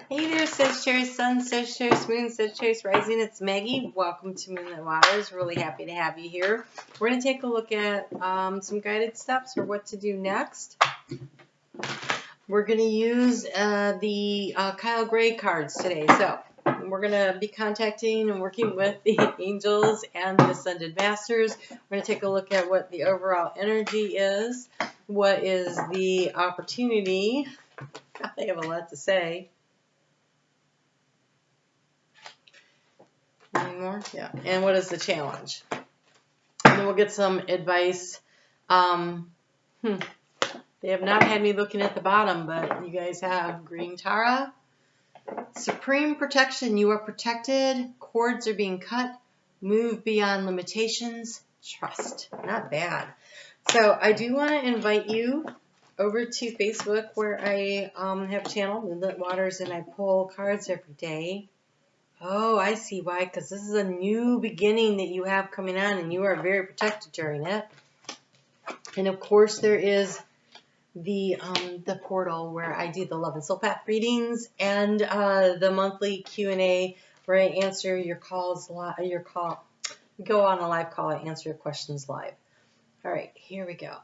Hey there, Sagittarius Sun, Sagittarius Moon, Sagittarius Rising. It's Maggie. Welcome to Moonlit Waters. Really happy to have you here. We're going to take a look at some guided steps for what to do next. We're going to use the Kyle Gray cards today. So we're going to be contacting and working with the angels and the Ascended Masters. We're going to take a look at what the overall energy is. What is the opportunity? They have a lot to say. Any more? Yeah. And what is the challenge? And then we'll get some advice. They have not had me looking at the bottom, but you guys have Green Tara. Supreme protection. You are protected. Cords are being cut. Move beyond limitations. Trust. Not bad. So I do want to invite you over to Facebook where I have a channel, Moonlit Waters, and I pull cards every day. Oh, I see why, because this is a new beginning that you have coming on, and you are very protected during it. And of course, there is the portal where I do the Love and Soul Path readings and the monthly Q&A where I answer your calls, go on a live call, I answer your questions live. All right, here we go.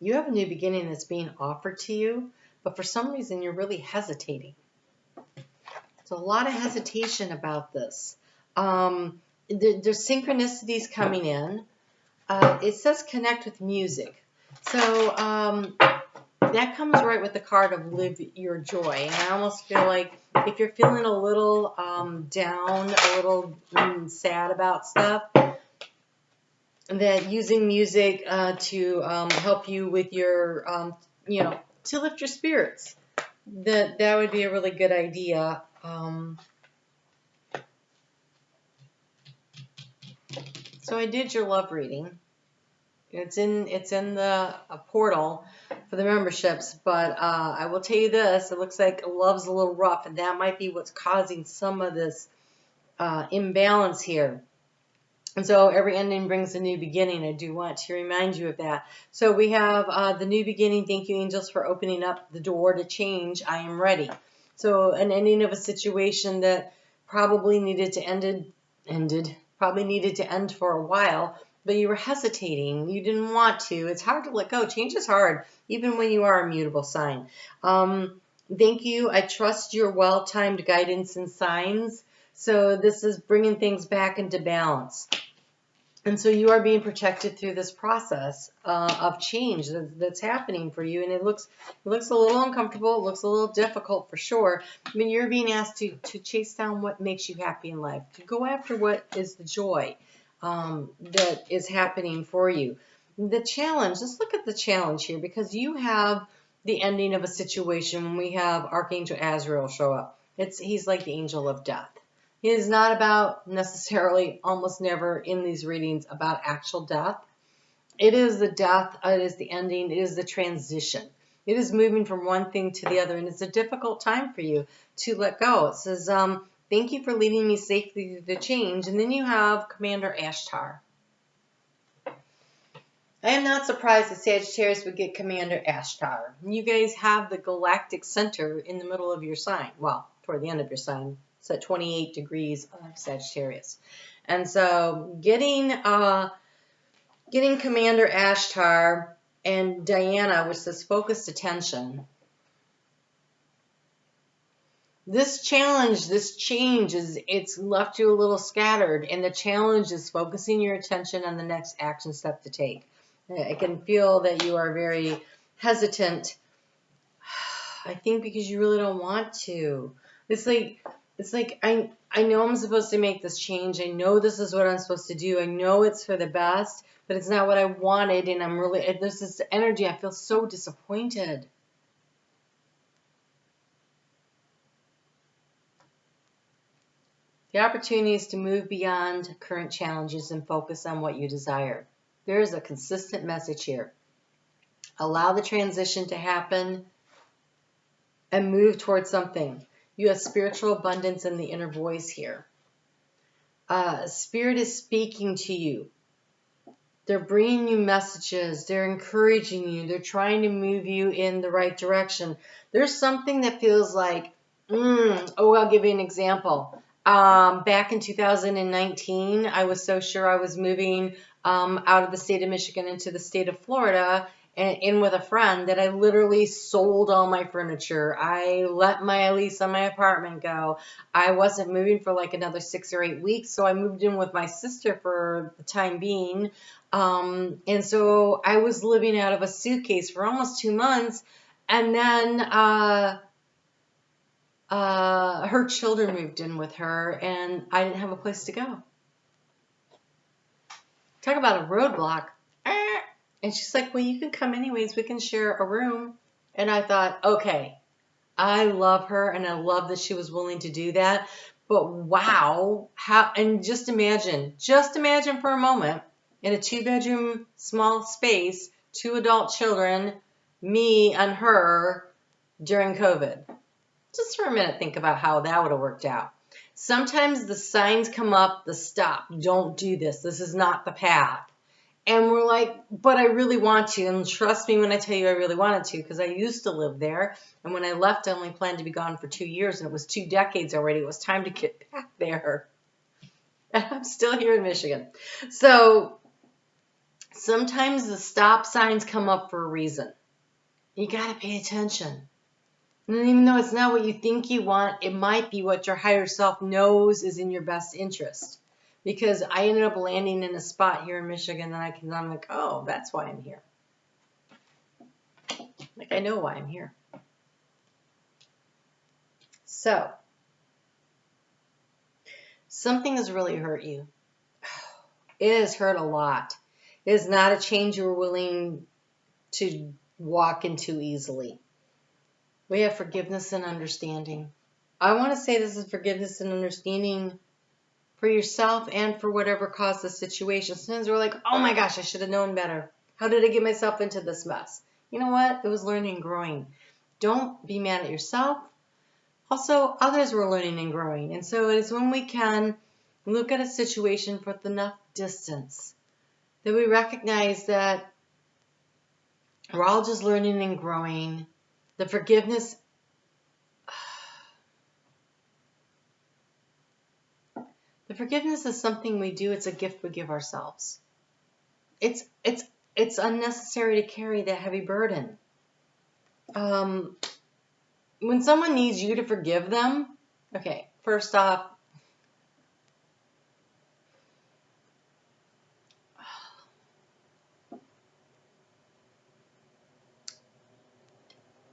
You have a new beginning that's being offered to you, but for some reason you're really hesitating. There's a lot of hesitation about this. There's synchronicities coming in. It says connect with music. So that comes right with the card of live your joy. And I almost feel like if you're feeling a little down, a little sad about stuff, that using music to help you with your, to lift your spirits, that would be a really good idea. So I did your love reading. It's in the portal for the memberships, but I will tell you this: it looks like love's a little rough, and that might be what's causing some of this imbalance here. And so every ending brings a new beginning. I do want to remind you of that. So we have the new beginning. Thank you, angels, for opening up the door to change. I am ready. So an ending of a situation that probably needed to end for a while, but you were hesitating. You didn't want to. It's hard to let go. Change is hard, even when you are a mutable sign. Thank you. I trust your well-timed guidance and signs. So this is bringing things back into balance. And so you are being protected through this process of change that's happening for you. And it looks a little uncomfortable. It looks a little difficult for sure. I mean, you're being asked to chase down what makes you happy in life, to go after what is the joy that is happening for you. The challenge, let's look at the challenge here, because you have the ending of a situation when we have Archangel Azrael show up. He's like the angel of death. It is not about necessarily, almost never in these readings, about actual death. It is the death, it is the ending, it is the transition. It is moving from one thing to the other, and it's a difficult time for you to let go. It says, thank you for leading me safely through the change. And then you have Commander Ashtar. I am not surprised that Sagittarius would get Commander Ashtar. You guys have the galactic center in the middle of your sign. Well, toward the end of your sign. It's at 28 degrees of Sagittarius. And so getting Commander Ashtar and Diana, which says focused attention. This challenge, this change, it's left you a little scattered, and the challenge is focusing your attention on the next action step to take. I can feel that you are very hesitant, I think because you really don't want to. It's like I know I'm supposed to make this change. I know this is what I'm supposed to do. I know it's for the best, but it's not what I wanted, and there's this energy. I feel so disappointed. The opportunity is to move beyond current challenges and focus on what you desire. There is a consistent message here. Allow the transition to happen and move towards something. You have spiritual abundance in the inner voice here. Spirit is speaking to you. They're bringing you messages. They're encouraging you. They're trying to move you in the right direction. There's something that feels like, I'll give you an example. Back in 2019, I was so sure I was moving out of the state of Michigan into the state of Florida and in with a friend that I literally sold all my furniture. I let my lease on my apartment go. I wasn't moving for like another 6 or 8 weeks, so I moved in with my sister for the time being. And so I was living out of a suitcase for almost 2 months, and then her children moved in with her, and I didn't have a place to go. Talk about a roadblock. And she's like, well, you can come anyways. We can share a room. And I thought, okay, I love her, and I love that she was willing to do that. But wow, and just imagine for a moment, in a 2-bedroom small space, 2 adult children, me and her during COVID. Just for a minute, think about how that would have worked out. Sometimes the signs come up, the stop, don't do this. This is not the path. And we're like, but I really want to. And trust me when I tell you I really wanted to, because I used to live there. And when I left, I only planned to be gone for 2 years. And it was 2 decades already. It was time to get back there. And I'm still here in Michigan. So sometimes the stop signs come up for a reason. You got to pay attention. And even though it's not what you think you want, it might be what your higher self knows is in your best interest. Because I ended up landing in a spot here in Michigan that I'm like, oh, that's why I'm here. Like, I know why I'm here. So, something has really hurt you. It has hurt a lot. It is not a change you were willing to walk into easily. We have forgiveness and understanding. I want to say this is forgiveness and understanding for yourself and for whatever caused the situation. Sometimes we're like, oh my gosh, I should have known better. How did I get myself into this mess? You know what? It was learning and growing. Don't be mad at yourself. Also, others were learning and growing. And so it is when we can look at a situation with enough distance that we recognize that we're all just learning and growing. The forgiveness is something we do. It's a gift we give ourselves. It's unnecessary to carry that heavy burden. When someone needs you to forgive them, okay, first off,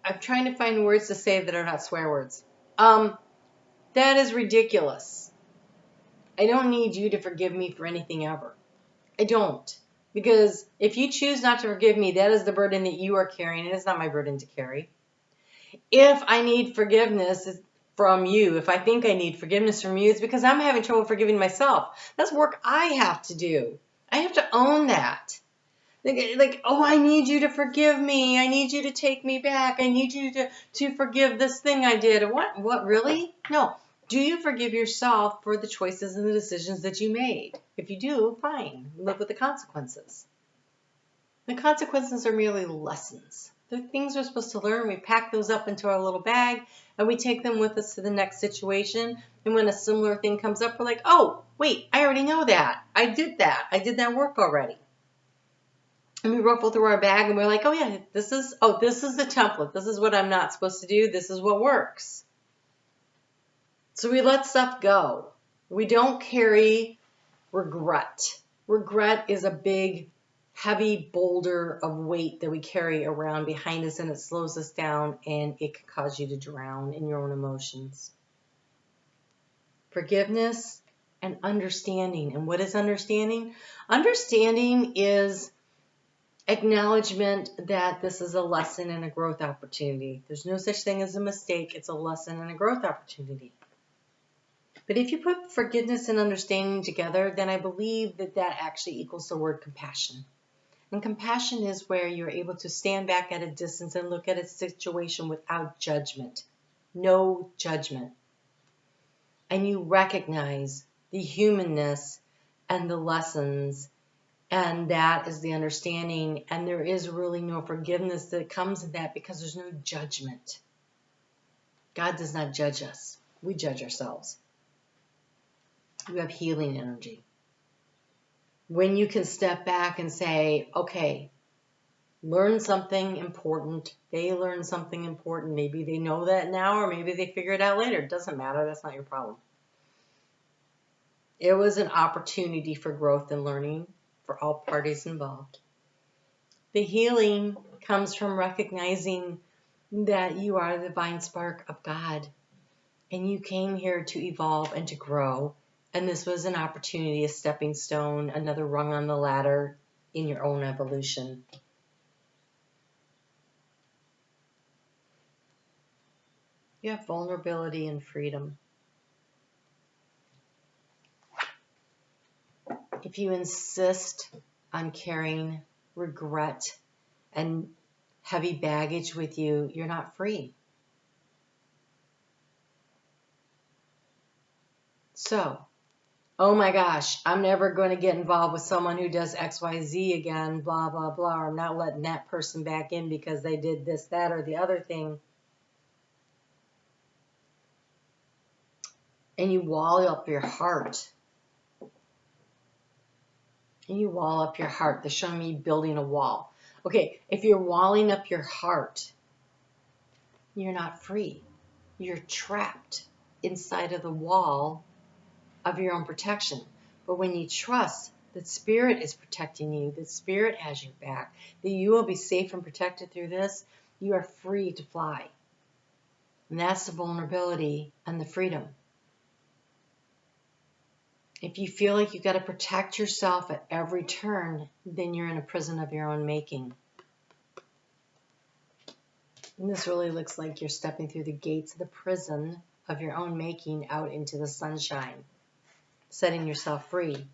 I'm trying to find words to say that are not swear words. That is ridiculous. I don't need you to forgive me for anything ever. I don't. Because if you choose not to forgive me, that is the burden that you are carrying, and it's not my burden to carry. If I need forgiveness from you, if I think I need forgiveness from you, it's because I'm having trouble forgiving myself. That's work I have to do. I have to own that. Like, oh, I need you to forgive me. I need you to take me back. I need you to forgive this thing I did. What, really? No. Do you forgive yourself for the choices and the decisions that you made? If you do, fine. Live with the consequences. The consequences are merely lessons. They're things we're supposed to learn. We pack those up into our little bag, and we take them with us to the next situation. And when a similar thing comes up, we're like, oh, wait, I already know that. I did that. I did that work already. And we ruffle through our bag, and we're like, oh, yeah, this is the template. This is what I'm not supposed to do. This is what works. So we let stuff go. We don't carry regret. Regret is a big, heavy boulder of weight that we carry around behind us, and it slows us down, and it can cause you to drown in your own emotions. Forgiveness and understanding. And what is understanding? Understanding is acknowledgement that this is a lesson and a growth opportunity. There's no such thing as a mistake. It's a lesson and a growth opportunity. But if you put forgiveness and understanding together, then I believe that actually equals the word compassion. And compassion is where you're able to stand back at a distance and look at a situation without judgment. No judgment. And you recognize the humanness and the lessons. And that is the understanding. And there is really no forgiveness that comes in that because there's no judgment. God does not judge us. We judge ourselves. We have healing energy. When you can step back and say, okay, learn something important. They learn something important. Maybe they know that now, or maybe they figure it out later. It doesn't matter. That's not your problem. It was an opportunity for growth and learning for all parties involved. The healing comes from recognizing that you are the divine spark of God, and you came here to evolve and to grow. And this was an opportunity, a stepping stone, another rung on the ladder in your own evolution. You have vulnerability and freedom. If you insist on carrying regret and heavy baggage with you, you're not free. So, oh my gosh, I'm never going to get involved with someone who does XYZ again, blah, blah, blah, or I'm not letting that person back in because they did this, that, or the other thing. And you wall up your heart. And you wall up your heart. They're showing me building a wall. Okay, if you're walling up your heart, you're not free. You're trapped inside of the wall of your own protection. But when you trust that Spirit is protecting you, that Spirit has your back, that you will be safe and protected through this, you are free to fly. And that's the vulnerability and the freedom. If you feel like you've got to protect yourself at every turn, then you're in a prison of your own making. And this really looks like you're stepping through the gates of the prison of your own making out into the sunshine, setting yourself free.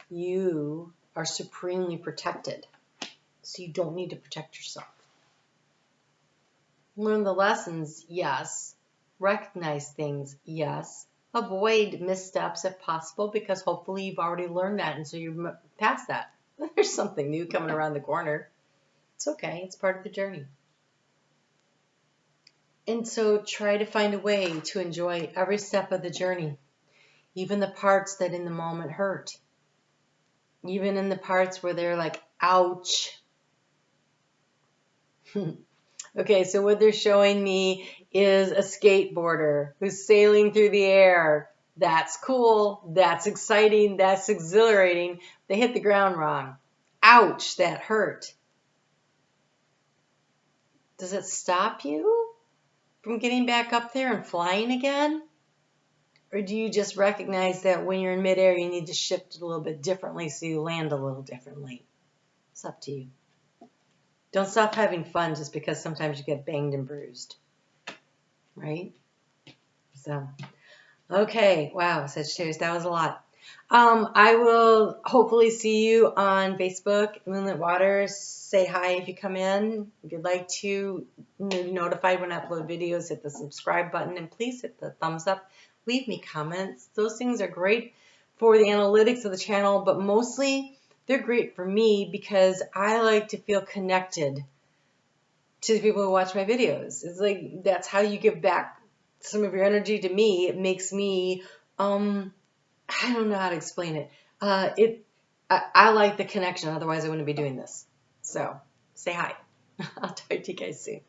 You are supremely protected, so you don't need to protect yourself. Learn the lessons, yes. Recognize things, yes. Avoid missteps if possible, because hopefully you've already learned that, and so you're past that. There's something new coming around the corner. It's okay. It's part of the journey. And so try to find a way to enjoy every step of the journey, even the parts that in the moment hurt, even in the parts where they're like, ouch. Okay, so what they're showing me is a skateboarder who's sailing through the air. That's cool. That's exciting. That's exhilarating. They hit the ground wrong. Ouch, that hurt. Does it stop you from getting back up there and flying again? Or do you just recognize that when you're in midair, you need to shift it a little bit differently so you land a little differently? It's up to you. Don't stop having fun just because sometimes you get banged and bruised, right? So, okay, wow, Sagittarius, that was a lot. I will hopefully see you on Facebook, Moonlit Waters. Say hi if you come in. If you'd like to be notified when I upload videos, hit the subscribe button, and please hit the thumbs up. Leave me comments. Those things are great for the analytics of the channel, but mostly they're great for me because I like to feel connected to the people who watch my videos. It's like, that's how you give back some of your energy to me. It makes me, I don't know how to explain it. I like the connection. Otherwise I wouldn't be doing this. So say hi. I'll talk to you guys soon.